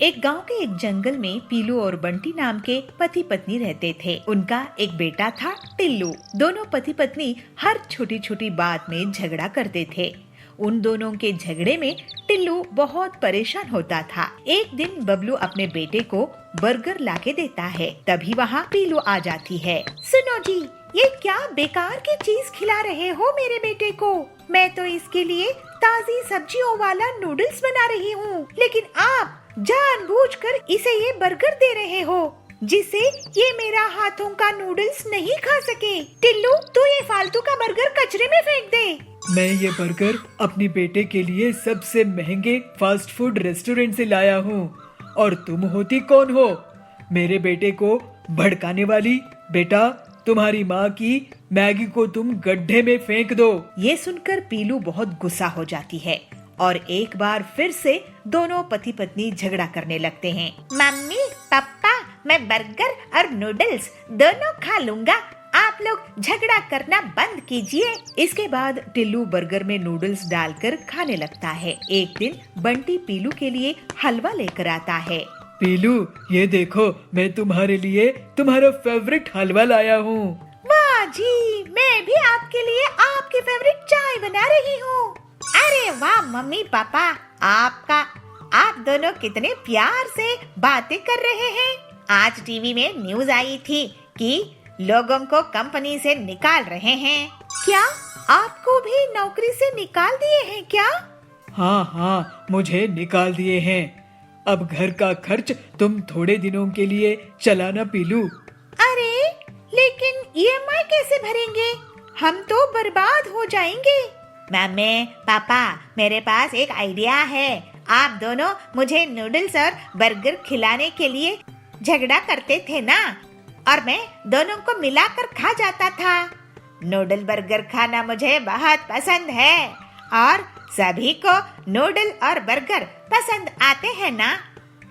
एक गांव के एक जंगल में पीलू और बंटी नाम के पति पत्नी रहते थे। उनका एक बेटा था टिल्लू। दोनों पति पत्नी हर छोटी छोटी बात में झगड़ा करते थे। उन दोनों के झगड़े में टिल्लू बहुत परेशान होता था। एक दिन बबलू अपने बेटे को बर्गर लाके देता है। तभी वहाँ पीलू आ जाती है। सुनो जी, ये क्या बेकार की चीज खिला रहे हो मेरे बेटे को? मैं तो इसके लिए ताजी सब्जियों वाला नूडल्स बना रही हूँ, लेकिन आप जानबूझकर इसे ये बर्गर दे रहे हो जिससे ये मेरा हाथों का नूडल्स नहीं खा सके। टिल्लू, तू ये फालतू का बर्गर कचरे में फेंक दे। मैं ये बर्गर अपने बेटे के लिए सबसे महंगे फास्ट फूड रेस्टोरेंट से लाया हूँ, और तुम होती कौन हो मेरे बेटे को भड़काने वाली? बेटा, तुम्हारी माँ की मैगी को तुम गड्ढे में फेंक दो। ये सुनकर पीलू बहुत गुस्सा हो जाती है और एक बार फिर से दोनों पति पत्नी झगड़ा करने लगते हैं। मम्मी पापा, मैं बर्गर और नूडल्स दोनों खा लूंगा, आप लोग झगड़ा करना बंद कीजिए। इसके बाद टिल्लू बर्गर में नूडल्स डालकर खाने लगता है। एक दिन बंटी पीलू के लिए हलवा लेकर आता है। पीलू, ये देखो, मैं तुम्हारे लिए तुम्हारा फेवरेट हलवा लाया हूँ। वाह जी, मैं भी आपके लिए आपकी फेवरेट चाय बना रही हूँ। अरे वाह मम्मी पापा, आप दोनों कितने प्यार से बातें कर रहे हैं। आज टीवी में न्यूज आई थी कि लोगों को कंपनी से निकाल रहे हैं। क्या आपको भी नौकरी से निकाल दिए हैं क्या? हाँ, मुझे निकाल दिए हैं। अब घर का खर्च तुम थोड़े दिनों के लिए चलाना पीलू। अरे लेकिन ईएमआई कैसे भरेंगे? हम तो बर्बाद हो जाएंगे। मम्मी पापा, मेरे पास एक आइडिया है। आप दोनों मुझे नूडल्स और बर्गर खिलाने के लिए झगड़ा करते थे ना, और मैं दोनों को मिलाकर खा जाता था। नूडल बर्गर खाना मुझे बहुत पसंद है, और सभी को नूडल और बर्गर पसंद आते हैं ना।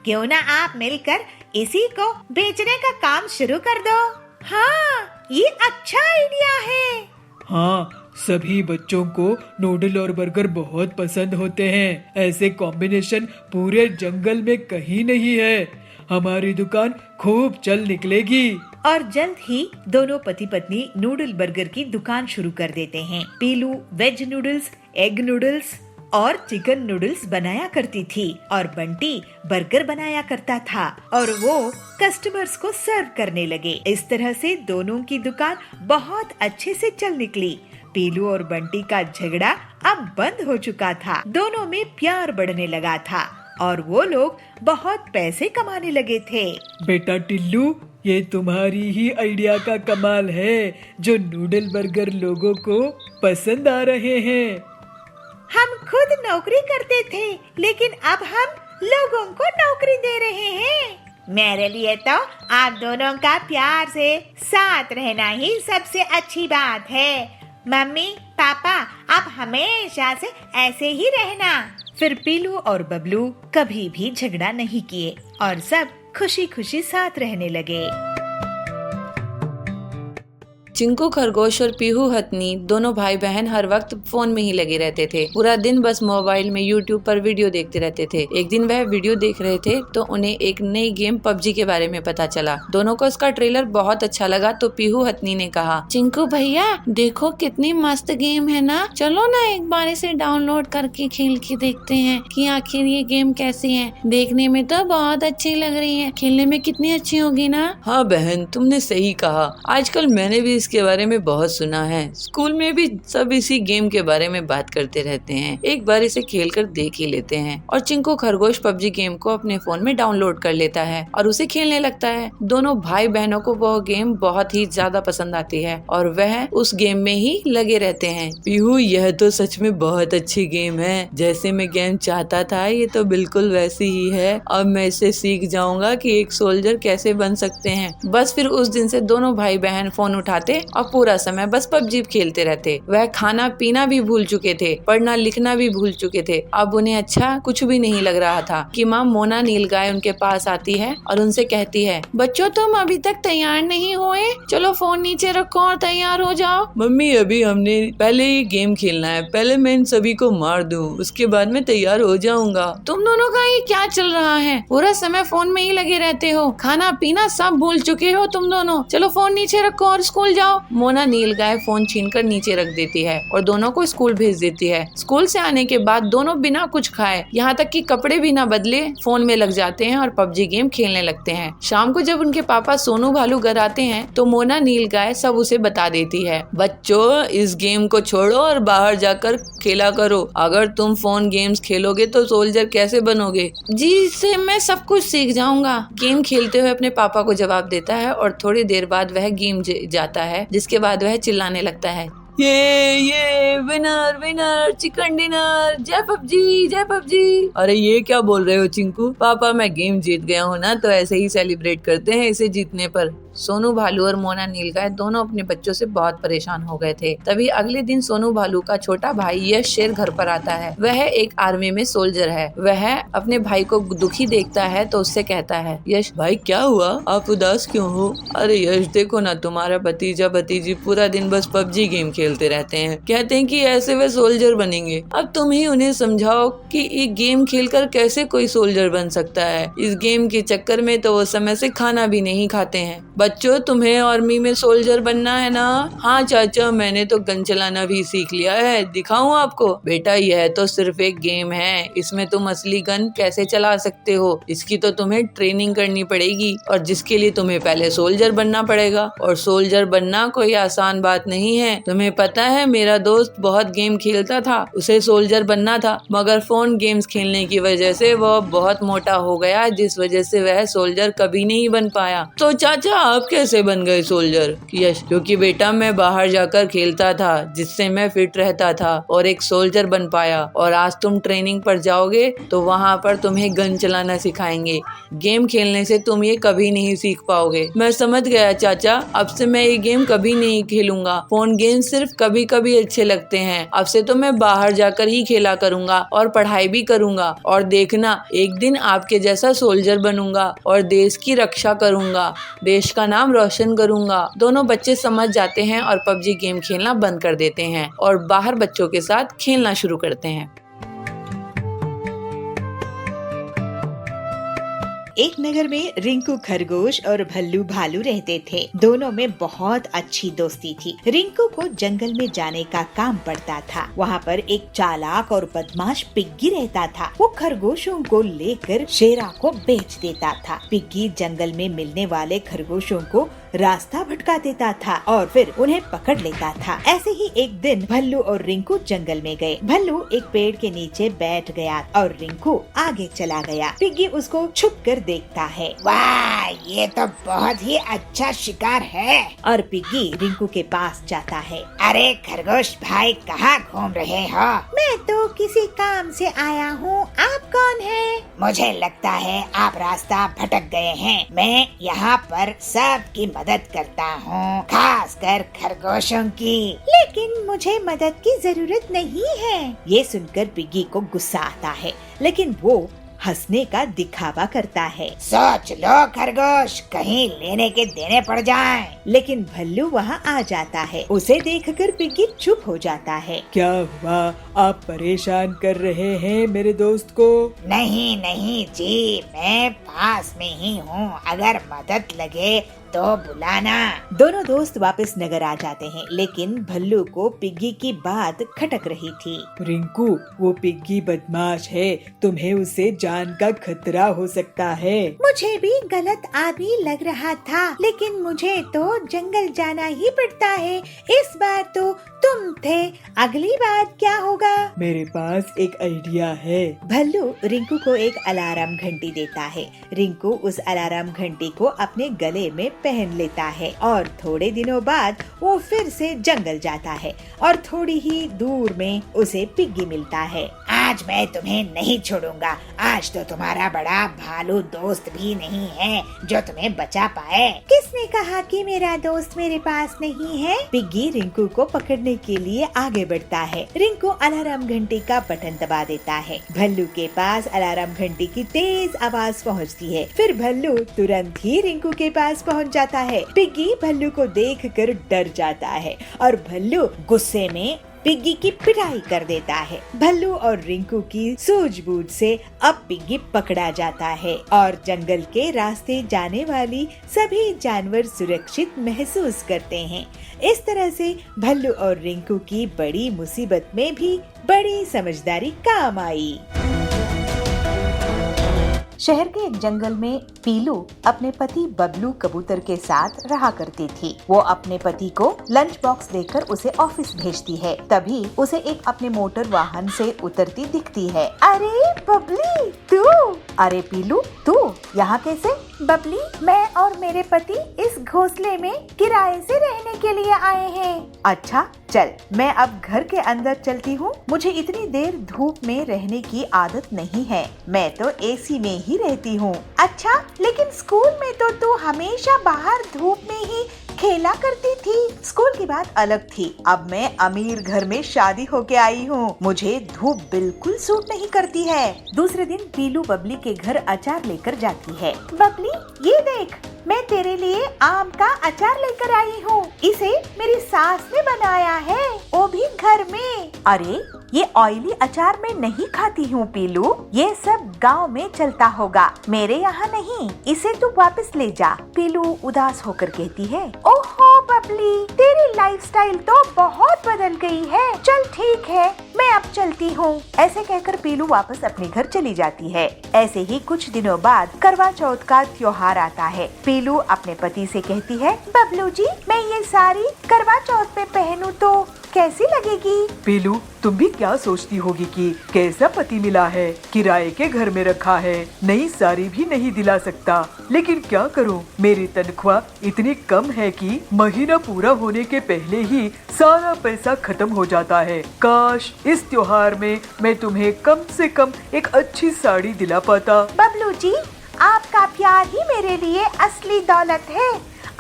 क्यों ना आप मिलकर इसी को बेचने का काम शुरू कर दो। हाँ, ये अच्छा आइडिया है। हाँ, सभी बच्चों को नूडल और बर्गर बहुत पसंद होते हैं। ऐसे कॉम्बिनेशन पूरे जंगल में कहीं नहीं है। हमारी दुकान खूब चल निकलेगी। और जल्द ही दोनों पति पत्नी नूडल बर्गर की दुकान शुरू कर देते हैं। पीलू वेज नूडल्स, एग नूडल्स और चिकन नूडल्स बनाया करती थी, और बंटी बर्गर बनाया करता था, और वो कस्टमर्स को सर्व करने लगे। इस तरह से दोनों की दुकान बहुत अच्छे से चल निकली। पीलू और बंटी का झगड़ा अब बंद हो चुका था। दोनों में प्यार बढ़ने लगा था और वो लोग बहुत पैसे कमाने लगे थे। बेटा टिल्लू, ये तुम्हारी ही आइडिया का कमाल है जो नूडल बर्गर लोगों को पसंद आ रहे हैं। हम खुद नौकरी करते थे, लेकिन अब हम लोगों को नौकरी दे रहे हैं। मेरे लिए तो आप दोनों का प्यार से साथ रहना ही सबसे अच्छी बात है। मम्मी पापा, आप हमेशा से ऐसे ही रहना। फिर पीलू और बबलू कभी भी झगड़ा नहीं किए और सब खुशी खुशी साथ रहने लगे। चिंकू खरगोश और पीहू हथनी दोनों भाई बहन हर वक्त फोन में ही लगे रहते थे। पूरा दिन बस मोबाइल में यूट्यूब पर वीडियो देखते रहते थे। एक दिन वह वीडियो देख रहे थे तो उन्हें एक नई गेम पबजी के बारे में पता चला। दोनों को उसका ट्रेलर बहुत अच्छा लगा तो पीहू हथनी ने कहा, चिंकू भैया देखो कितनी मस्त गेम है ना, चलो ना एक बार इसे डाउनलोड करके खेल के देखते हैं कि आखिर ये गेम कैसी है। देखने में तो बहुत अच्छी लग रही है, खेलने में कितनी अच्छी होगी ना। हाँ बहन, तुमने सही कहा। आजकल मैंने भी के बारे में बहुत सुना है। स्कूल में भी सब इसी गेम के बारे में बात करते रहते हैं। एक बार इसे खेल कर देख ही लेते हैं। और चिंकू खरगोश पबजी गेम को अपने फोन में डाउनलोड कर लेता है और उसे खेलने लगता है। दोनों भाई बहनों को वह गेम बहुत ही ज्यादा पसंद आती है और वह उस गेम में ही लगे रहते हैं। पीहू, यह तो सच में बहुत अच्छी गेम है। जैसे मैं गेम चाहता था ये तो बिल्कुल वैसी ही है। अब मैं इसे सीख जाऊंगा कि एक सोल्जर कैसे बन सकते हैं। बस फिर उस दिन से दोनों भाई बहन फोन उठाते और पूरा समय बस पबजी खेलते रहते। वह खाना पीना भी भूल चुके थे, पढ़ना लिखना भी भूल चुके थे। अब उन्हें अच्छा कुछ भी नहीं लग रहा था कि माँ मोना नीलगाय उनके पास आती है और उनसे कहती है, बच्चों तुम अभी तक तैयार नहीं हुए, चलो फोन नीचे रखो और तैयार हो जाओ। मम्मी अभी हमने पहले ये गेम खेलना है, पहले मैं इन सभी को मार दूं, उसके बाद मैं तैयार हो जाऊंगा। तुम दोनों का ये क्या चल रहा है? पूरा समय फोन में ही लगे रहते हो, खाना पीना सब भूल चुके हो तुम दोनों। चलो फोन नीचे रखो और स्कूल जाओ। मोना नीलगाय फोन छीनकर नीचे रख देती है और दोनों को स्कूल भेज देती है। स्कूल से आने के बाद दोनों बिना कुछ खाए, यहाँ तक कि कपड़े भी ना बदले, फोन में लग जाते हैं और पबजी गेम खेलने लगते हैं। शाम को जब उनके पापा सोनू भालू घर आते हैं तो मोना नीलगाय सब उसे बता देती है, बच्चों इस गेम को छोड़ो और बाहर जाकर खेला करो। अगर तुम फोन गेम्स खेलोगे तो सोल्जर कैसे बनोगे? जी इससे मैं सब कुछ सीख जाऊंगा। गेम खेलते हुए अपने पापा को जवाब देता है और थोड़ी देर बाद वह गेम जाता है, जिसके बाद वह चिल्लाने लगता है, ये विनर विनर चिकन डिनर, जय पबजी जय पबजी। अरे ये क्या बोल रहे हो चिंकू? पापा मैं गेम जीत गया हूँ ना, तो ऐसे ही सेलिब्रेट करते हैं इसे जीतने पर। सोनू भालू और मोना नीलगाय दोनों अपने बच्चों से बहुत परेशान हो गए थे। तभी अगले दिन सोनू भालू का छोटा भाई यश शेर घर पर आता है। वह एक आर्मी में सोल्जर है। वह अपने भाई को दुखी देखता है तो उससे कहता है, यश भाई क्या हुआ, आप उदास क्यों हो? अरे यश देखो ना, तुम्हारा भतीजा भतीजी पूरा दिन बस पबजी गेम खेलते रहते हैं, कहते हैं कि ऐसे वे सोल्जर बनेंगे। अब तुम ही उन्हें समझाओ कि ये गेम खेलकर कैसे कोई सोल्जर बन सकता है। इस गेम के चक्कर में तो वो समय से खाना भी नहीं खाते हैं। बच्चों तुम्हें आर्मी में सोल्जर बनना है ना? हाँ चाचा मैंने तो गन चलाना भी सीख लिया है, दिखाऊं आपको? बेटा यह तो सिर्फ एक गेम है, इसमें तुम असली गन कैसे चला सकते हो? इसकी तो तुम्हें ट्रेनिंग करनी पड़ेगी और जिसके लिए तुम्हें पहले सोल्जर बनना पड़ेगा। और सोल्जर बनना कोई आसान बात नहीं है। तुम्हें पता है मेरा दोस्त बहुत गेम खेलता था, उसे सोल्जर बनना था, मगर फोन गेम्स खेलने की वजह से वह बहुत मोटा हो गया, जिस वजह से वह सोल्जर कभी नहीं बन पाया। तो चाचा आप कैसे बन गए सोल्जर? यश क्योंकि बेटा मैं बाहर जाकर खेलता था, जिससे मैं फिट रहता था और एक सोल्जर बन पाया। और आज तुम ट्रेनिंग पर जाओगे तो वहाँ पर तुम्हें गन चलाना सिखाएंगे। गेम खेलने से तुम ये कभी नहीं सीख पाओगे। मैं समझ गया चाचा, अब से मैं ये गेम कभी नहीं खेलूंगा। फोन गेम सिर्फ कभी कभी अच्छे लगते हैं। अब से तो मैं बाहर जाकर ही खेला करूंगा और पढ़ाई भी करूंगा। और देखना एक दिन आपके जैसा सोल्जर बनूंगा और देश की रक्षा करूंगा, देश का नाम रोशन करूंगा। दोनों बच्चे समझ जाते हैं और पबजी गेम खेलना बंद कर देते हैं और बाहर बच्चों के साथ खेलना शुरू करते हैं। एक नगर में रिंकू खरगोश और भल्लू भालू रहते थे। दोनों में बहुत अच्छी दोस्ती थी। रिंकू को जंगल में जाने का काम पड़ता था। वहाँ पर एक चालाक और बदमाश पिग्गी रहता था। वो खरगोशों को लेकर शेरा को बेच देता था। पिग्गी जंगल में मिलने वाले खरगोशों को रास्ता भटका देता था और फिर उन्हें पकड़ लेता था। ऐसे ही एक दिन भल्लू और रिंकू जंगल में गए। भल्लू एक पेड़ के नीचे बैठ गया और रिंकू आगे चला गया। पिग्गी उसको छुप कर देखता है। वाह ये तो बहुत ही अच्छा शिकार है। और पिग्गी रिंकू के पास जाता है। अरे खरगोश भाई कहाँ घूम रहे हो? मैं तो किसी काम से आया हूँ, आप कौन हैं? मुझे लगता है आप रास्ता भटक गए हैं। मैं यहाँ पर सबकी मदद करता हूँ, खासकर खरगोशों की। लेकिन मुझे मदद की जरूरत नहीं है। ये सुनकर पिग्गी को गुस्सा आता है, लेकिन वो हंसने का दिखावा करता है। सोच लो खरगोश, कहीं लेने के देने पड़ जाएं। लेकिन भल्लू वहाँ आ जाता है। उसे देखकर पिग्गी चुप हो जाता है। क्या हुआ, आप परेशान कर रहे हैं मेरे दोस्त को? नहीं नहीं जी, मैं पास में ही हूँ, अगर मदद लगे तो बुलाना। दोनों दोस्त वापस नगर आ जाते हैं, लेकिन भल्लू को पिग्गी की बात खटक रही थी। रिंकू वो पिग्गी बदमाश है, तुम्हें उससे जान का खतरा हो सकता है। मुझे भी गलत आदमी लग रहा था, लेकिन मुझे तो जंगल जाना ही पड़ता है। इस बार तो तुम थे, अगली बार क्या होगा? मेरे पास एक आइडिया है। भल्लू रिंकू को एक अलार्म घंटी देता है। रिंकू उस अलार्म घंटी को अपने गले में पहन लेता है और थोड़े दिनों बाद वो फिर से जंगल जाता है और थोड़ी ही दूर में उसे पिग्गी मिलता है। आज मैं तुम्हें नहीं छोड़ूंगा। आज तो तुम्हारा बड़ा भालू दोस्त भी नहीं है जो तुम्हें बचा पाए। किसने कहा कि मेरा दोस्त मेरे पास नहीं है? पिग्गी रिंकू को पकड़ने के लिए आगे बढ़ता है। रिंकू अलार्म घंटी का बटन दबा देता है। भल्लू के पास अलार्म घंटी की तेज आवाज पहुंचती है। फिर भल्लू तुरंत ही रिंकू के पास पहुंच जाता है। पिग्गी भल्लू को देखकर डर जाता है और भल्लू गुस्से में पिग्गी की पिटाई कर देता है। भल्लू और रिंकू की सूझबूझ से अब पिग्गी पकड़ा जाता है और जंगल के रास्ते जाने वाली सभी जानवर सुरक्षित महसूस करते हैं। इस तरह से भल्लू और रिंकू की बड़ी मुसीबत में भी बड़ी समझदारी काम आई। शहर के एक जंगल में पीलू अपने पति बबलू कबूतर के साथ रहा करती थी। वो अपने पति को लंच बॉक्स देकर उसे ऑफिस भेजती है। तभी उसे एक अपने मोटर वाहन से उतरती दिखती है। अरे बबली तू! अरे पीलू तू यहाँ कैसे? बबली, मैं और मेरे पति इस घोंसले में किराए से रहने के लिए आए हैं। अच्छा चल, मैं अब घर के अंदर चलती हूँ। मुझे इतनी देर धूप में रहने की आदत नहीं है। मैं तो एसी में ही रहती हूँ। अच्छा, लेकिन स्कूल में तो तू हमेशा बाहर धूप में ही खेला करती थी। स्कूल की बात अलग थी। अब मैं अमीर घर में शादी होके आई हूँ। मुझे धूप बिल्कुल सूट नहीं करती है। दूसरे दिन पीलू बबली के घर अचार लेकर जाती है। बबली, ये देख, मैं तेरे लिए आम का अचार लेकर आई हूँ। इसे मेरी सास ने बनाया है, वो भी घर में। अरे, ये ऑयली अचार मैं नहीं खाती हूँ पीलू। ये सब गांव में चलता होगा, मेरे यहाँ नहीं। इसे तू वापस ले जा। पीलू उदास होकर कहती है। ओहो बबली, तेरी लाइफस्टाइल तो बहुत बदल गई है। चल ठीक है, मैं अब चलती हूँ। ऐसे कहकर पीलू वापस अपने घर चली जाती है। ऐसे ही कुछ दिनों बाद करवा चौथ का त्योहार आता है। पीलू अपने पति से कहती है, बबलू जी, मैं ये साड़ी करवा चौथ में पहनूं तो कैसी लगेगी? पीलू, तुम भी क्या सोचती होगी कि कैसा पति मिला है, किराए के घर में रखा है, नई साड़ी भी नहीं दिला सकता। लेकिन क्या करूं, मेरी तनख्वाह इतनी कम है कि महीना पूरा होने के पहले ही सारा पैसा खत्म हो जाता है। काश इस त्योहार में मैं तुम्हें कम से कम एक अच्छी साड़ी दिला पाता। बबलू जी, आपका प्यार ही मेरे लिए असली दौलत है।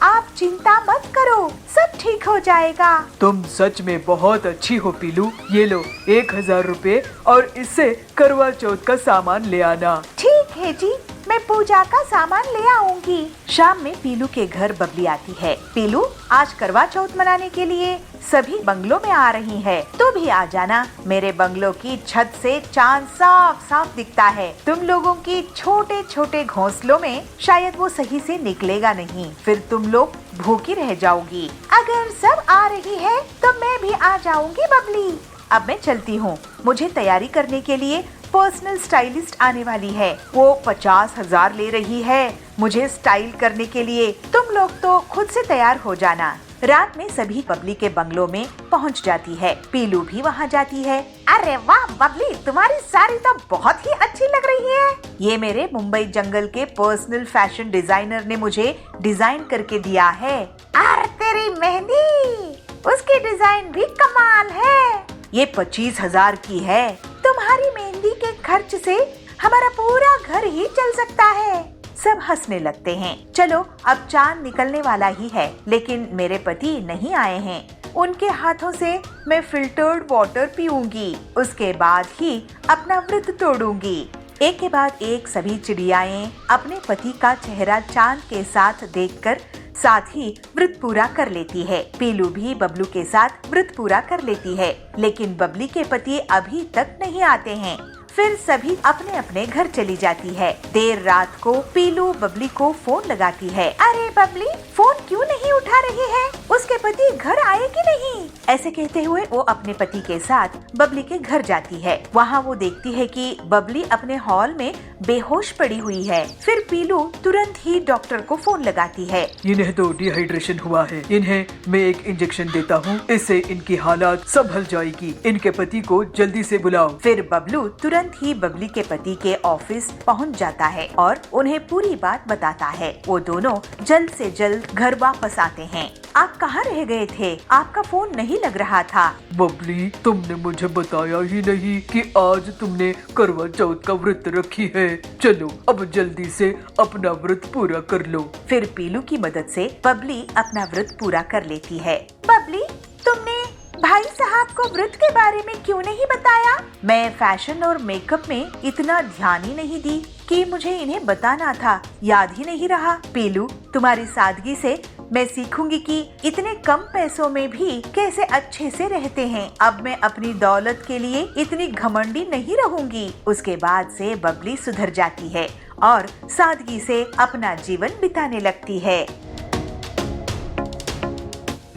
आप चिंता मत करो, सब ठीक हो जाएगा। तुम सच में बहुत अच्छी हो पीलू। ये लो 1000 रुपए और इससे करवा चौथ का सामान ले आना। ठीक है जी, मैं पूजा का सामान ले आऊंगी। शाम में पीलू के घर बबली आती है। पीलू, आज करवा चौथ मनाने के लिए सभी बंगलों में आ रही है, तू भी आ जाना। मेरे बंगलों की छत से चांद साफ साफ दिखता है। तुम लोगों की छोटे छोटे घोंसलों में शायद वो सही से निकलेगा नहीं, फिर तुम लोग भूखी रह जाओगी। अगर सब आ रही है तो मैं भी आ जाऊंगी बबली। अब मैं चलती हूँ, मुझे तैयारी करने के लिए पर्सनल स्टाइलिस्ट आने वाली है। वो 50,000 ले रही है मुझे स्टाइल करने के लिए। तुम लोग तो खुद से तैयार हो जाना। रात में सभी बबली के बंगलों में पहुंच जाती है। पीलू भी वहां जाती है। अरे वाह बबली, तुम्हारी साड़ी तो बहुत ही अच्छी लग रही है। ये मेरे मुंबई जंगल के पर्सनल फैशन डिजाइनर ने मुझे डिजाइन करके दिया है। अरे तेरी मेहंदी, उसकी डिजाइन भी कमाल है। ये 25,000 की है। तुम्हारी मेहंदी के खर्च से हमारा पूरा घर ही चल सकता है। सब हंसने लगते हैं। चलो, अब चांद निकलने वाला ही है, लेकिन मेरे पति नहीं आए हैं। उनके हाथों से मैं फिल्टर्ड वाटर पीऊंगी, उसके बाद ही अपना व्रत तोड़ूंगी। एक के बाद एक सभी चिड़ियाएं अपने पति का चेहरा चांद के साथ देखकर साथ ही व्रत पूरा कर लेती है। पीलू भी बबलू के साथ व्रत पूरा कर लेती है, लेकिन बबली के पति अभी तक नहीं आते हैं। फिर सभी अपने अपने घर चली जाती है। देर रात को पीलू बबली को फोन लगाती है। अरे बबली, फोन क्यों नहीं उठा रही है? उसके पति घर आए कि नहीं? ऐसे कहते हुए वो अपने पति के साथ बबली के घर जाती है। वहाँ वो देखती है कि बबली अपने हॉल में बेहोश पड़ी हुई है। फिर पीलू तुरंत ही डॉक्टर को फोन लगाती है। इन्हें तो डिहाइड्रेशन हुआ है, इन्हें मैं एक इंजेक्शन देता हूँ, इससे इनकी हालात संभल जाएगी। इनके पति को जल्दी से बुलाओ। फिर बबलू तुरंत तुरंत ही बबली के पति के ऑफिस पहुंच जाता है और उन्हें पूरी बात बताता है। वो दोनों जल्द से जल्द घर वापस आते हैं। आप कहाँ रह गए थे? आपका फोन नहीं लग रहा था। बबली, तुमने मुझे बताया ही नहीं कि आज तुमने करवा चौथ का व्रत रखी है। चलो अब जल्दी से अपना व्रत पूरा कर लो। फिर पीलू की मदद से बबली अपना व्रत पूरा कर लेती है। बबली, तुमने भाई साहब को व्रत के बारे में क्यों नहीं बताया? मैं फैशन और मेकअप में इतना ध्यान ही नहीं दी कि मुझे इन्हें बताना था, याद ही नहीं रहा। पीलू, तुम्हारी सादगी से मैं सीखूंगी कि इतने कम पैसों में भी कैसे अच्छे से रहते हैं। अब मैं अपनी दौलत के लिए इतनी घमंडी नहीं रहूंगी। उसके बाद से बबली सुधर जाती है और सादगी से अपना जीवन बिताने लगती है।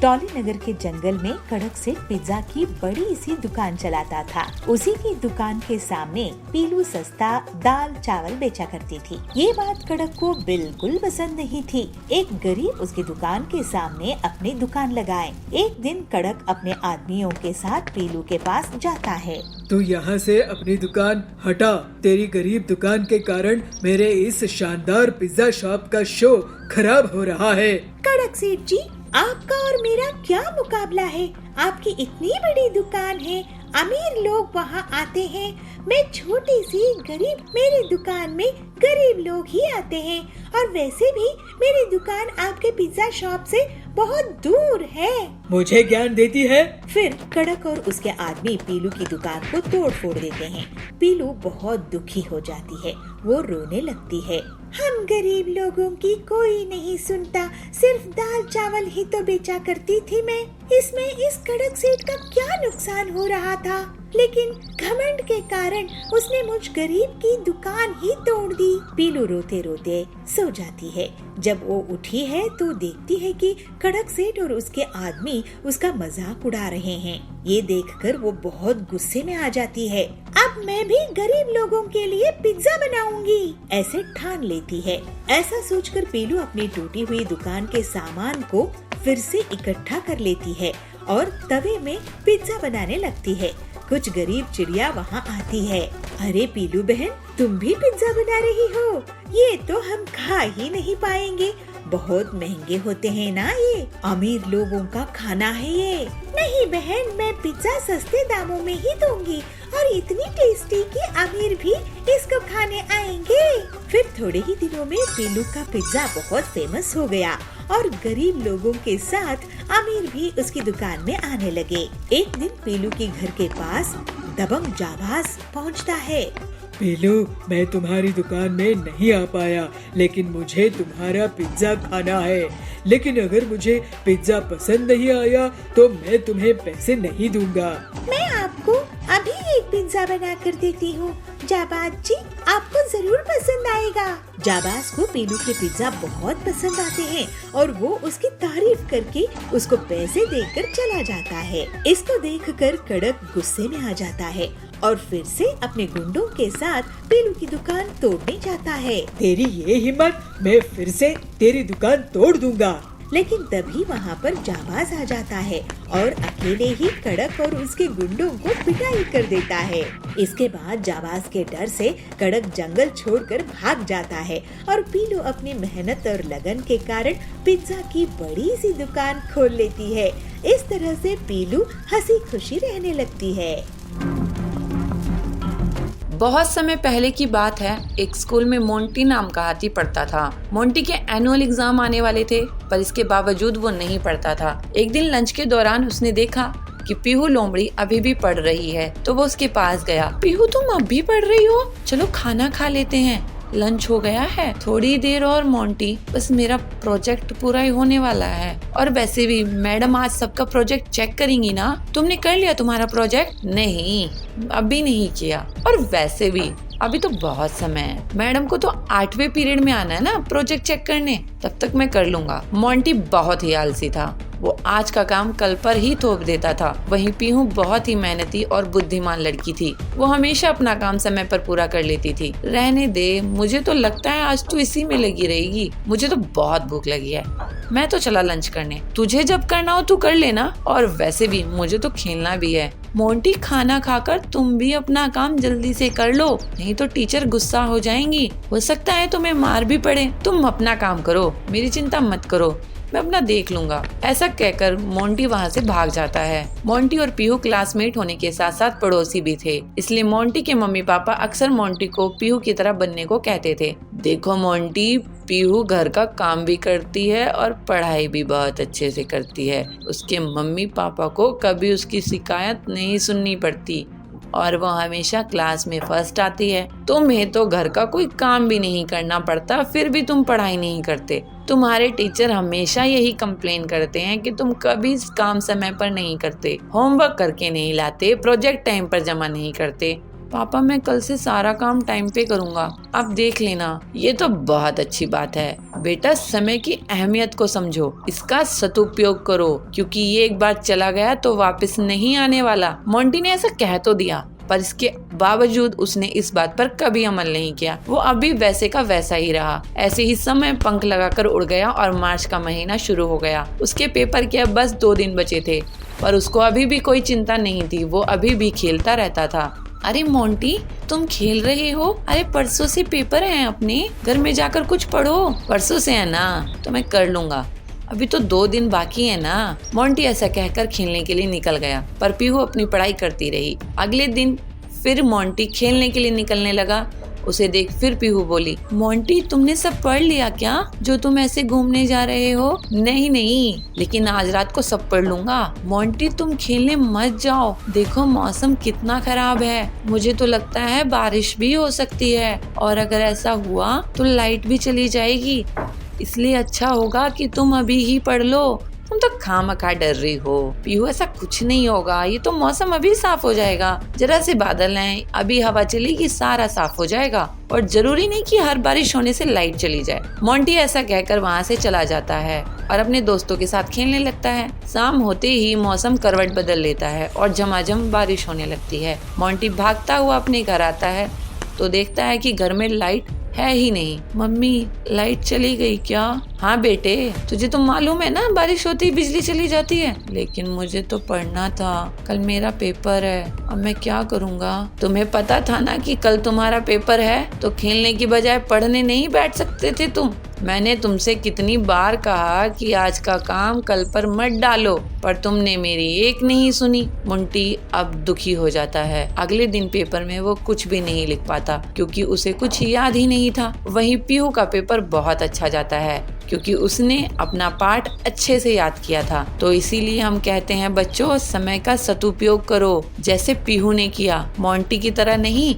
टॉली नगर के जंगल में कड़क सेठ पिज्जा की बड़ी सी दुकान चलाता था। उसी की दुकान के सामने पीलू सस्ता दाल चावल बेचा करती थी। ये बात कड़क को बिल्कुल पसंद नहीं थी। एक गरीब उसकी दुकान के सामने अपनी दुकान लगाए। एक दिन कड़क अपने आदमियों के साथ पीलू के पास जाता है। तू यहाँ से अपनी दुकान हटा। तेरी गरीब दुकान के कारण मेरे इस शानदार पिज्जा शॉप का शो खराब हो रहा है। कड़क सेठ जी, आपका और मेरा क्या मुकाबला है? आपकी इतनी बड़ी दुकान है, अमीर लोग वहाँ आते हैं। मैं छोटी सी गरीब, मेरी दुकान में गरीब लोग ही आते हैं। और वैसे भी मेरी दुकान आपके पिज्जा शॉप से बहुत दूर है। मुझे ज्ञान देती है? फिर कड़क और उसके आदमी पीलू की दुकान को तोड़ फोड़ देते हैं। पीलू बहुत दुखी हो जाती है। वो रोने लगती है। हम गरीब लोगों की कोई नहीं सुनता, सिर्फ दाल चावल ही तो बेचा करती थी मैं। इसमें इस कड़क सेठ का क्या नुकसान हो रहा था? लेकिन घमंड के कारण उसने मुझ गरीब की दुकान ही तोड़ दी। पीलू रोते रोते सो जाती है। जब वो उठी है तो देखती है कि कड़क सेठ और उसके आदमी उसका मजाक उड़ा रहे हैं। ये देखकर वो बहुत गुस्से में आ जाती है। अब मैं भी गरीब लोगों के लिए पिज्जा बनाऊंगी, ऐसे ठान लेती है। ऐसा सोचकर पीलू अपनी टूटी हुई दुकान के सामान को फिर से इकट्ठा कर लेती है और तवे में पिज्जा बनाने लगती है। कुछ गरीब चिड़िया वहाँ आती है। अरे पीलू बहन, तुम भी पिज्जा बना रही हो? ये तो हम खा ही नहीं पाएंगे, बहुत महंगे होते हैं ना ये, अमीर लोगों का खाना है ये। नहीं बहन, मैं पिज्जा सस्ते दामों में ही दूंगी और इतनी टेस्टी कि अमीर भी इसको खाने आएंगे। फिर थोड़े ही दिनों में पीलू का पिज्जा बहुत फेमस हो गया और गरीब लोगों के साथ अमीर भी उसकी दुकान में आने लगे। एक दिन पीलू के घर के पास दबंग जाबाज पहुंचता है। पीलू, मैं तुम्हारी दुकान में नहीं आ पाया, लेकिन मुझे तुम्हारा पिज्जा खाना है। लेकिन अगर मुझे पिज्जा पसंद नहीं आया तो मैं तुम्हें पैसे नहीं दूंगा। मैं आपको अभी एक पिज्जा बना कर देती हूँ। जाबाज जी, आपको जरूर पसंद आएगा। जाबाज को पीलू के पिज्जा बहुत पसंद आते हैं और वो उसकी तारीफ करके उसको पैसे देकर चला जाता है। इसको देखकर कड़क गुस्से में आ जाता है और फिर से अपने गुंडों के साथ पीलू की दुकान तोड़ने जाता है। तेरी ये हिम्मत, मैं फिर से तेरी दुकान तोड़ दूंगा। लेकिन तभी वहाँ पर जाबाज आ जाता है और अकेले ही कड़क और उसके गुंडों को पिटाई कर देता है। इसके बाद जाबाज के डर से कड़क जंगल छोड़कर भाग जाता है और पीलू अपनी मेहनत और लगन के कारण पिज्जा की बड़ी सी दुकान खोल लेती है। इस तरह से पीलू हंसी खुशी रहने लगती है। बहुत समय पहले की बात है। एक स्कूल में मोंटी नाम का हाथी पढ़ता था। मोंटी के एनुअल एग्जाम आने वाले थे, पर इसके बावजूद वो नहीं पढ़ता था। एक दिन लंच के दौरान उसने देखा कि पीहू लोमड़ी अभी भी पढ़ रही है, तो वो उसके पास गया। पीहू, तुम अब भी पढ़ रही हो? चलो खाना खा लेते हैं, लंच हो गया है। थोड़ी देर और मोंटी, बस मेरा प्रोजेक्ट पूरा ही होने वाला है। और वैसे भी मैडम आज सबका प्रोजेक्ट चेक करेंगी ना। तुमने कर लिया तुम्हारा प्रोजेक्ट? नहीं, अभी नहीं किया। और वैसे भी अभी तो बहुत समय है। मैडम को तो 8वें पीरियड में आना है ना प्रोजेक्ट चेक करने, तब तक मैं कर लूंगा। मोंटी बहुत ही आलसी था। वो आज का काम कल पर ही थोप देता था। वहीं पीहू बहुत ही मेहनती और बुद्धिमान लड़की थी। वो हमेशा अपना काम समय पर पूरा कर लेती थी। रहने दे, मुझे तो लगता है आज तो इसी में लगी रहेगी। मुझे तो बहुत भूख लगी है। मैं तो चला लंच करने, तुझे जब करना हो तू कर लेना, और वैसे भी मुझे तो खेलना भी है। मोंटी खाना खाकर तुम भी अपना काम जल्दी से कर लो, नहीं तो टीचर गुस्सा हो जाएंगी, हो सकता है तुम्हें मार भी पड़े। तुम अपना काम करो, मेरी चिंता मत करो, मैं अपना देख लूंगा। ऐसा कहकर मोंटी वहाँ से भाग जाता है। मोंटी और पीहू क्लासमेट होने के साथ साथ पड़ोसी भी थे, इसलिए मोंटी के मम्मी पापा अक्सर मोंटी को पीहू की तरह बनने को कहते थे। देखो मोंटी, पीहू घर का काम भी करती है और पढ़ाई भी बहुत अच्छे से करती है। उसके मम्मी पापा को कभी उसकी शिकायत नहीं सुननी पड़ती और वो हमेशा क्लास में फर्स्ट आती है। तुम्हें तो घर का कोई काम भी नहीं करना पड़ता, फिर भी तुम पढ़ाई नहीं करते। तुम्हारे टीचर हमेशा यही कंप्लेन करते हैं कि तुम कभी काम समय पर नहीं करते, होमवर्क करके नहीं लाते, प्रोजेक्ट टाइम पर जमा नहीं करते। पापा, मैं कल से सारा काम टाइम पे करूँगा, आप देख लेना। ये तो बहुत अच्छी बात है बेटा, समय की अहमियत को समझो, इसका सदुपयोग करो, क्योंकि ये एक बार चला गया तो वापस नहीं आने वाला। मोंटी ने ऐसा कह तो दिया, पर इसके बावजूद उसने इस बात पर कभी अमल नहीं किया। वो अभी वैसे का वैसा ही रहा। ऐसे ही समय पंख लगाकर उड़ गया और मार्च का महीना शुरू हो गया। उसके पेपर के अब बस 2 दिन बचे थे, पर उसको अभी भी कोई चिंता नहीं थी। वो अभी भी खेलता रहता था। अरे मोंटी, तुम खेल रहे हो? अरे परसों से पेपर हैं अपने, घर में जाकर कुछ पढ़ो। परसों से है ना, तो मैं कर लूंगा, अभी तो 2 दिन बाकी है ना। मोंटी ऐसा कहकर खेलने के लिए निकल गया, पर पीहू अपनी पढ़ाई करती रही। अगले दिन फिर मोंटी खेलने के लिए निकलने लगा। उसे देख फिर पीहू बोली, मोंटी तुमने सब पढ़ लिया क्या, जो तुम ऐसे घूमने जा रहे हो? नहीं, लेकिन आज रात को सब पढ़ लूंगा। मोंटी तुम खेलने मत जाओ, देखो मौसम कितना खराब है, मुझे तो लगता है बारिश भी हो सकती है, और अगर ऐसा हुआ तो लाइट भी चली जाएगी, इसलिए अच्छा होगा कि तुम अभी ही पढ़ लो। तुम तो खामखा डर रही हो। पीहू, ऐसा कुछ नहीं होगा, ये तो मौसम अभी साफ हो जाएगा, जरा से बादल हैं, अभी हवा चलेगी, सारा साफ हो जाएगा, और जरूरी नहीं कि हर बारिश होने से लाइट चली जाए। मोंटी ऐसा कहकर वहाँ से चला जाता है और अपने दोस्तों के साथ खेलने लगता है। शाम होते ही मौसम करवट बदल लेता है और झमाझम बारिश होने लगती है। मोंटी भागता हुआ अपने घर आता है तो देखता है कि घर में लाइट है ही नहीं। मम्मी, लाइट चली गई क्या? हाँ बेटे, तुझे तो मालूम है ना, बारिश होती ही बिजली चली जाती है। लेकिन मुझे तो पढ़ना था, कल मेरा पेपर है, अब मैं क्या करूँगा? तुम्हें पता था ना कि कल तुम्हारा पेपर है, तो खेलने की बजाय पढ़ने नहीं बैठ सकते थे तुम? मैंने तुमसे कितनी बार कहा कि आज का काम कल पर मत डालो, पर तुमने मेरी एक नहीं सुनी। मोंटी अब दुखी हो जाता है। अगले दिन पेपर में वो कुछ भी नहीं लिख पाता, क्योंकि उसे कुछ याद ही नहीं था। वहीं पीहू का पेपर बहुत अच्छा जाता है, क्योंकि उसने अपना पाठ अच्छे से याद किया था। तो इसीलिए हम कहते हैं बच्चों, समय का सदुपयोग करो, जैसे पीहू ने किया, मोंटी की तरह नहीं।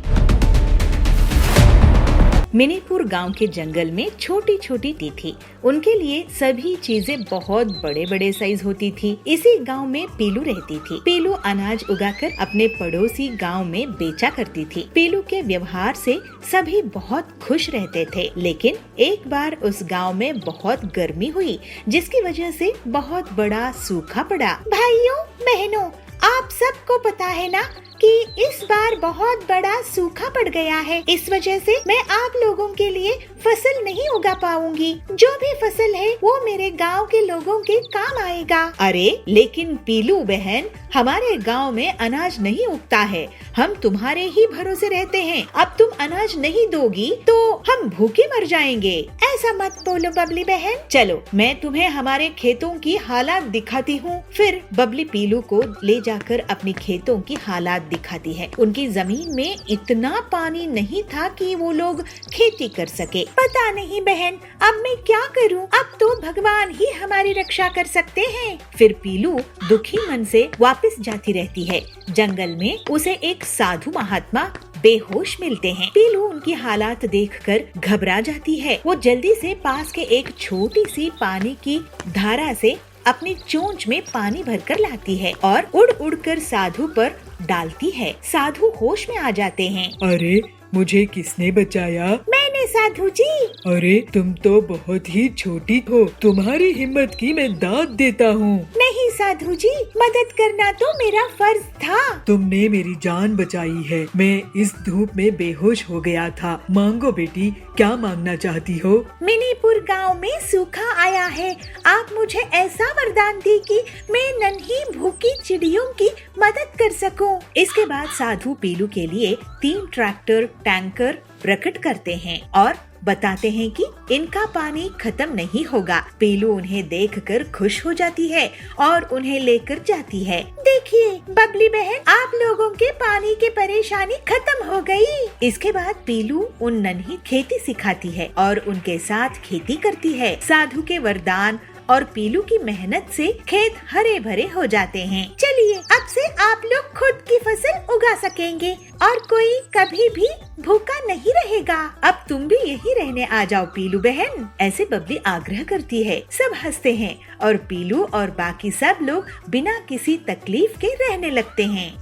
मिनीपुर गांव के जंगल में छोटी छोटी थी। उनके लिए सभी चीजें बहुत बड़े बड़े साइज होती थी। इसी गांव में पीलू रहती थी। पीलू अनाज उगाकर अपने पड़ोसी गांव में बेचा करती थी। पीलू के व्यवहार से सभी बहुत खुश रहते थे। लेकिन एक बार उस गांव में बहुत गर्मी हुई, जिसकी वजह से बहुत बड़ा सूखा पड़ा। भाइयों बहनों, आप सबको पता है ना कि इस बार बहुत बड़ा सूखा पड़ गया है। इस वजह से मैं आप लोगों के लिए फसल नहीं उगा पाऊंगी। जो भी फसल है वो मेरे गांव के लोगों के काम आएगा। अरे लेकिन पीलू बहन, हमारे गांव में अनाज नहीं उगता है, हम तुम्हारे ही भरोसे रहते हैं। अब तुम अनाज नहीं दोगी तो हम भूखे मर जाएंगे। ऐसा मत बोलो बबली बहन, चलो मैं तुम्हें हमारे खेतों की हालात दिखाती हूँ। फिर बबली पीलू को ले जाकर अपनी खेतों की हालात दिखाती है। उनकी जमीन में इतना पानी नहीं था कि वो लोग खेती कर सके। पता नहीं बहन, अब मैं क्या करूं? अब तो भगवान ही हमारी रक्षा कर सकते हैं। फिर पीलू दुखी मन से वापस जाती रहती है। जंगल में उसे एक साधु महात्मा बेहोश मिलते हैं। पीलू उनकी हालात देखकर घबरा जाती है। वो जल्दी से पास के एक छोटी सी पानी की धारा से अपनी चोंच में पानी भरकर लाती है और उड़ उड़कर साधु पर डालती है। साधु होश में आ जाते हैं। अरे मुझे किसने बचाया? मैंने साधु जी। अरे तुम तो बहुत ही छोटी हो, तुम्हारी हिम्मत की मैं दाद देता हूँ। नहीं साधु जी, मदद करना तो मेरा फर्ज था। तुमने मेरी जान बचाई है। मैं इस धूप में बेहोश हो गया था। मांगो बेटी, क्या मांगना चाहती हो? मिनीपुर गांव में सूखा आया है। आप मुझे ऐसा वरदान दी कि मैं नन्ही भूखी चिड़ियों की मदद कर सकूं। इसके बाद साधु पीलू के लिए 3 ट्रैक्टर टैंकर प्रकट करते हैं और बताते हैं कि इनका पानी खत्म नहीं होगा। पीलू उन्हें देखकर खुश हो जाती है और उन्हें लेकर जाती है। देखिए बबली बहन, आप लोगों के पानी की परेशानी खत्म हो गई। इसके बाद पीलू उन नन्ही खेती सिखाती है और उनके साथ खेती करती है। साधु के वरदान और पीलू की मेहनत से खेत हरे भरे हो जाते हैं। चलिए अब से आप लोग खुद की फसल उगा सकेंगे और कोई कभी भी भूखा नहीं रहेगा। अब तुम भी यही रहने आ जाओ पीलू बहन। ऐसे बबली आग्रह करती है। सब हंसते हैं और पीलू और बाकी सब लोग बिना किसी तकलीफ के रहने लगते हैं।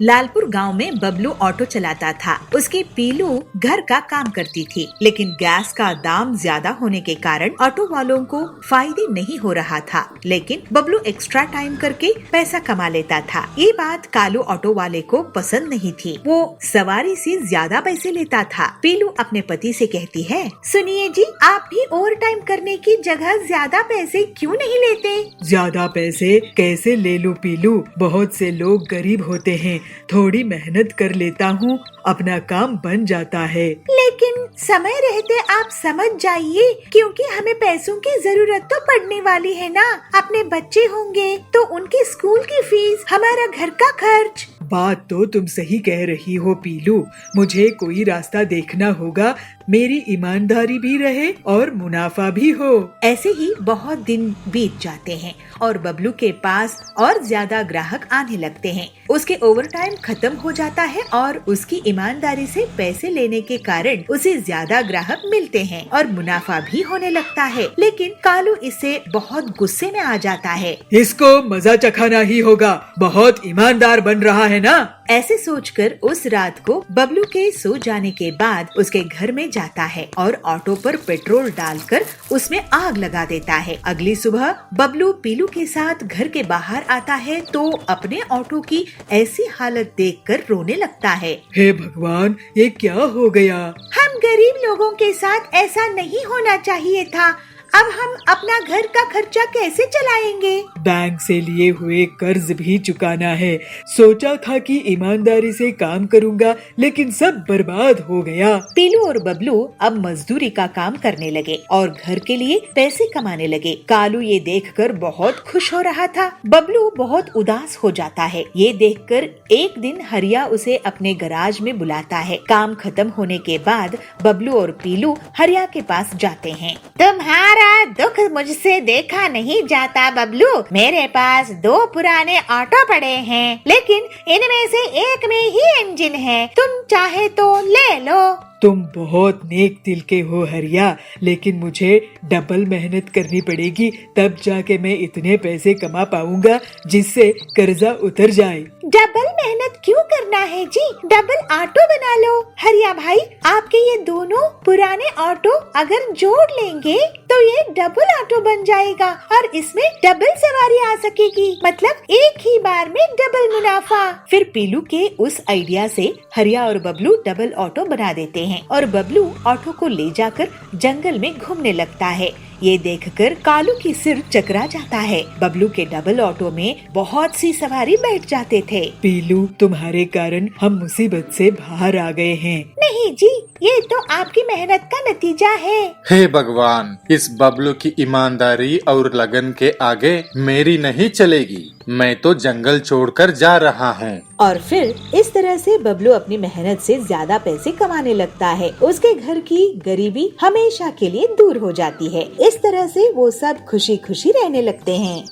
लालपुर गांव में बबलू ऑटो चलाता था। उसकी पीलू घर का काम करती थी, लेकिन गैस का दाम ज्यादा होने के कारण ऑटो वालों को फायदे नहीं हो रहा था। लेकिन बबलू एक्स्ट्रा टाइम करके पैसा कमा लेता था। ये बात कालू ऑटो वाले को पसंद नहीं थी। वो सवारी से ज्यादा पैसे लेता था। पीलू अपने पति से कहती है, सुनिए जी, आप भी ओवर टाइम करने की जगह ज्यादा पैसे क्यों नहीं लेते? ज्यादा पैसे कैसे ले लूं पीलू? बहुत से लोग गरीब होते हैं। थोड़ी मेहनत कर लेता हूँ, अपना काम बन जाता है। लेकिन समय रहते आप समझ जाइए, क्योंकि हमें पैसों की जरूरत तो पड़ने वाली है ना। अपने बच्चे होंगे तो उनकी स्कूल की फीस, हमारा घर का खर्च। बात तो तुम सही कह रही हो पीलू। मुझे कोई रास्ता देखना होगा, मेरी ईमानदारी भी रहे और मुनाफा भी हो। ऐसे ही बहुत दिन बीत जाते हैं और बबलू के पास और ज्यादा ग्राहक आने लगते हैं। उसके ओवर टाइम खत्म हो जाता है और उसकी ईमानदारी से पैसे लेने के कारण उसे ज्यादा ग्राहक मिलते हैं और मुनाफा भी होने लगता है। लेकिन कालू इससे बहुत गुस्से में आ जाता है। इसको मजा चखाना ही होगा, बहुत ईमानदार बन रहा है ना। ऐसे सोचकर उस रात को बबलू के सो जाने के बाद उसके घर में जाता है और ऑटो पर पेट्रोल डालकर उसमें आग लगा देता है। अगली सुबह बबलू पीलू के साथ घर के बाहर आता है तो अपने ऑटो की ऐसी हालत देखकर रोने लगता है। हे भगवान, ये क्या हो गया? हम गरीब लोगों के साथ ऐसा नहीं होना चाहिए था। अब हम अपना घर का खर्चा कैसे चलाएंगे? बैंक से लिए हुए कर्ज भी चुकाना है। सोचा था कि ईमानदारी से काम करूंगा, लेकिन सब बर्बाद हो गया। पीलू और बबलू अब मजदूरी का काम करने लगे और घर के लिए पैसे कमाने लगे। कालू ये देखकर बहुत खुश हो रहा था। बबलू बहुत उदास हो जाता है। ये देखकर एक दिन हरिया उसे अपने गराज में बुलाता है। काम खत्म होने के बाद बबलू और पीलू हरिया के पास जाते हैं। तुम्हारा दुख मुझसे देखा नहीं जाता बबलू। मेरे पास 2 पुराने ऑटो पड़े हैं, लेकिन इनमें से एक में ही इंजन है। तुम चाहे तो ले लो। तुम बहुत नेक दिल के हो हरिया, लेकिन मुझे डबल मेहनत करनी पड़ेगी, तब जाके मैं इतने पैसे कमा पाऊंगा जिससे कर्जा उतर जाए। डबल मेहनत क्यों करना है जी? डबल ऑटो बना लो। हरिया भाई, आपके ये दोनों पुराने ऑटो अगर जोड़ लेंगे तो ये डबल ऑटो बन जाएगा और इसमें डबल सवारी आ सकेगी। मतलब एक ही बार में डबल मुनाफा। फिर पीलू के उस आइडिया से हरिया और बबलू डबल ऑटो बना देते हैं और बबलू ऑटो को ले जाकर जंगल में घूमने लगता है। ये देखकर कालू की सिर चकरा जाता है। बबलू के डबल ऑटो में बहुत सी सवारी बैठ जाते थे। पीलू, तुम्हारे कारण हम मुसीबत से बाहर आ गए हैं। नहीं जी, ये तो आपकी मेहनत का नतीजा है। हे भगवान, इस बबलू की ईमानदारी और लगन के आगे मेरी नहीं चलेगी। मैं तो जंगल छोड़कर जा रहा हूँ। और फिर इस तरह से बबलू अपनी मेहनत से ज्यादा पैसे कमाने लगता है। उसके घर की गरीबी हमेशा के लिए दूर हो जाती है। इस तरह से वो सब खुशी खुशी रहने लगते हैं।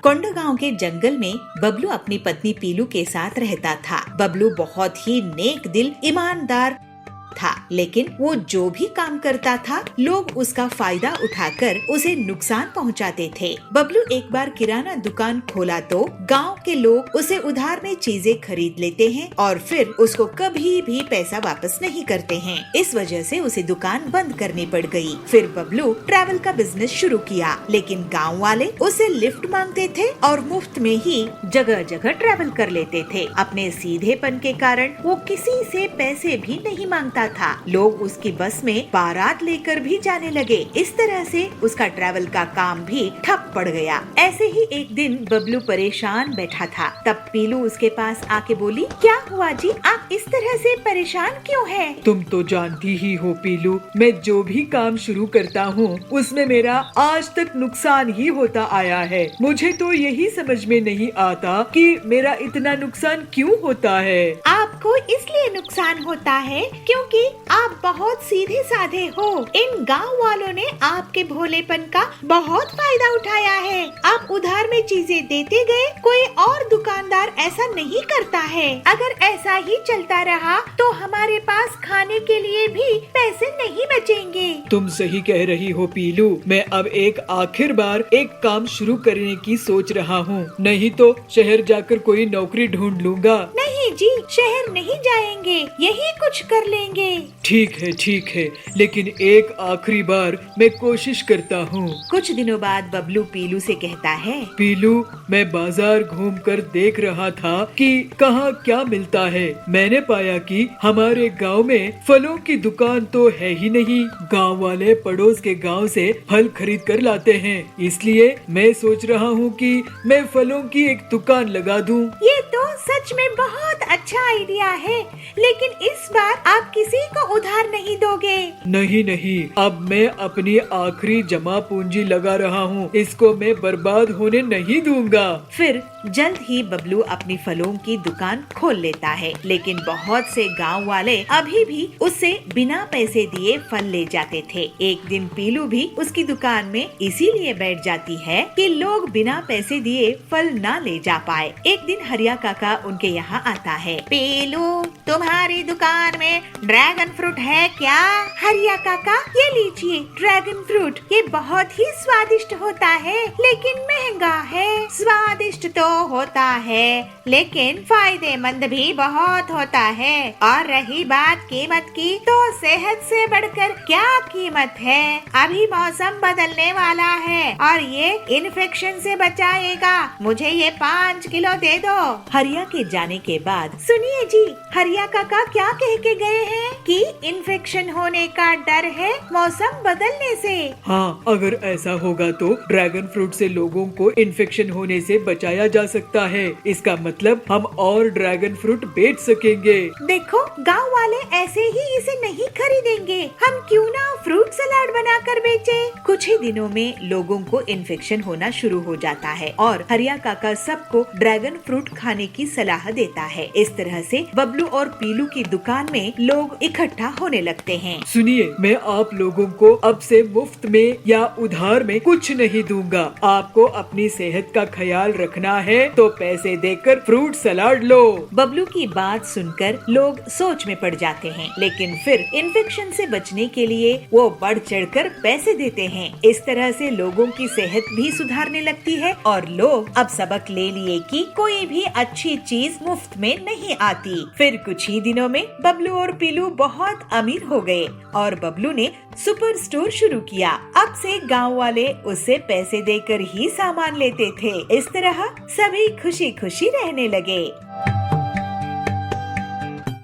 कोंडागांव के जंगल में बबलू अपनी पत्नी पीलू के साथ रहता था। बबलू बहुत ही नेक दिल, ईमानदार था, लेकिन वो जो भी काम करता था लोग उसका फायदा उठाकर उसे नुकसान पहुंचाते थे। बबलू एक बार किराना दुकान खोला तो गांव के लोग उसे उधार में चीजें खरीद लेते हैं और फिर उसको कभी भी पैसा वापस नहीं करते हैं। इस वजह से उसे दुकान बंद करनी पड़ गई। फिर बबलू ट्रैवल का बिजनेस शुरू किया, लेकिन गांव वाले उसे लिफ्ट मांगते थे और मुफ्त में ही जगह जगह ट्रैवल कर लेते थे। अपने सीधेपन के कारण वो किसी से पैसे भी नहीं मांगता था। लोग उसकी बस में बारात लेकर भी जाने लगे। इस तरह से उसका ट्रैवल का काम भी ठप पड़ गया। ऐसे ही एक दिन बबलू परेशान बैठा था, तब पीलू उसके पास आके बोली, क्या हुआ जी, आप इस तरह से परेशान क्यों हैं? तुम तो जानती ही हो पीलू, मैं जो भी काम शुरू करता हूँ उसमें मेरा आज तक नुकसान ही होता आया है। मुझे तो यही समझ में नहीं आता कि मेरा इतना नुकसान क्यों होता है। आपको इसलिए नुकसान होता है क्योंकि आप बहुत सीधे साधे हो। इन गांव वालों ने आपके भोलेपन का बहुत फायदा उठाया है। आप उधार में चीजें देते गए, कोई और दुकानदार ऐसा नहीं करता है। अगर ऐसा ही चलता रहा तो हमारे पास खाने के लिए भी पैसे नहीं बचेंगे। तुम सही कह रही हो पीलू, मैं अब एक आखिर बार एक काम शुरू करने की सोच रहा हूँ, नहीं तो शहर जाकर कोई नौकरी ढूंढ लूंगा। नहीं जी, शहर नहीं जाएंगे, यही कुछ कर लेंगे। ठीक है, लेकिन एक आखिरी बार मैं कोशिश करता हूँ। कुछ दिनों बाद बबलू पीलू से कहता है, पीलू, मैं बाजार घूमकर देख रहा था कि कहाँ क्या मिलता है। मैंने पाया कि हमारे गांव में फलों की दुकान तो है ही नहीं। गांव वाले पड़ोस के गांव से फल खरीद कर लाते हैं, इसलिए मैं सोच रहा हूँ कि मैं फलों की एक दुकान लगा दूँ। ये तो सच में बहुत अच्छा आइडिया है, लेकिन इस बार आप किसी को उधार नहीं दोगे। नहीं, अब मैं अपनी आखिरी जमा पूंजी लगा रहा हूँ, इसको मैं बर्बाद होने नहीं दूंगा। फिर जल्द ही बबलू अपनी फलों की दुकान खोल लेता है, लेकिन बहुत से गांव वाले अभी भी उससे बिना पैसे दिए फल ले जाते थे। एक दिन पीलू भी उसकी दुकान में इसीलिए बैठ जाती है कि लोग बिना पैसे दिए फल ना ले जा पाए। एक दिन हरिया काका उनके यहाँ आता है। पीलू, तुम्हारी दुकान में ड्रैगन फ्रूट है क्या? हरिया काका, ये लीजिए ड्रैगन फ्रूट, ये बहुत ही स्वादिष्ट होता है, लेकिन महंगा है। स्वादिष्ट तो होता है, लेकिन फायदेमंद भी बहुत होता है। और रही बात कीमत की, तो सेहत से बढ़कर क्या कीमत है। अभी मौसम बदलने वाला है और ये इन्फेक्शन से बचाएगा। मुझे ये 5 किलो दे दो। हरिया के जाने के बाद, सुनिए जी, हरिया काका क्या कह के गए हैं कि इन्फेक्शन होने का डर है मौसम बदलने से। हाँ, अगर ऐसा होगा तो ड्रैगन फ्रूट से लोगों को इन्फेक्शन होने से बचाया जा सकता है। इसका मतलब हम और ड्रैगन फ्रूट बेच सकेंगे। देखो, गांव वाले ऐसे ही इसे नहीं खरीदेंगे। हम क्यों ना फ्रूट सलाद बनाकर बेचे। कुछ ही दिनों में लोगों को इन्फेक्शन होना शुरू हो जाता है और हरिया काका सबको ड्रैगन फ्रूट खाने की सलाह देता है। इस तरह से बबलू और पीलू की दुकान में लोग इकट्ठा होने लगते हैं। सुनिए, मैं आप लोगों को अब से मुफ्त में या उधार में कुछ नहीं दूंगा। आपको अपनी सेहत का ख्याल रखना है तो पैसे देकर फ्रूट सलाद लो। बबलू की बात सुनकर लोग सोच में पड़ जाते हैं, लेकिन फिर इन्फेक्शन से बचने के लिए वो बढ़ चढ़कर पैसे देते हैं। इस तरह से लोगों की सेहत भी सुधारने लगती है और लोग अब सबक ले लिए कि कोई भी अच्छी चीज मुफ्त में नहीं आती। फिर कुछ ही दिनों में बबलू और पीलू बहुत अमीर हो गए और बबलू ने सुपर स्टोर शुरू किया। अब से गांव वाले उससे पैसे देकर ही सामान लेते थे। इस तरह सभी खुशी खुशी रहने लगे।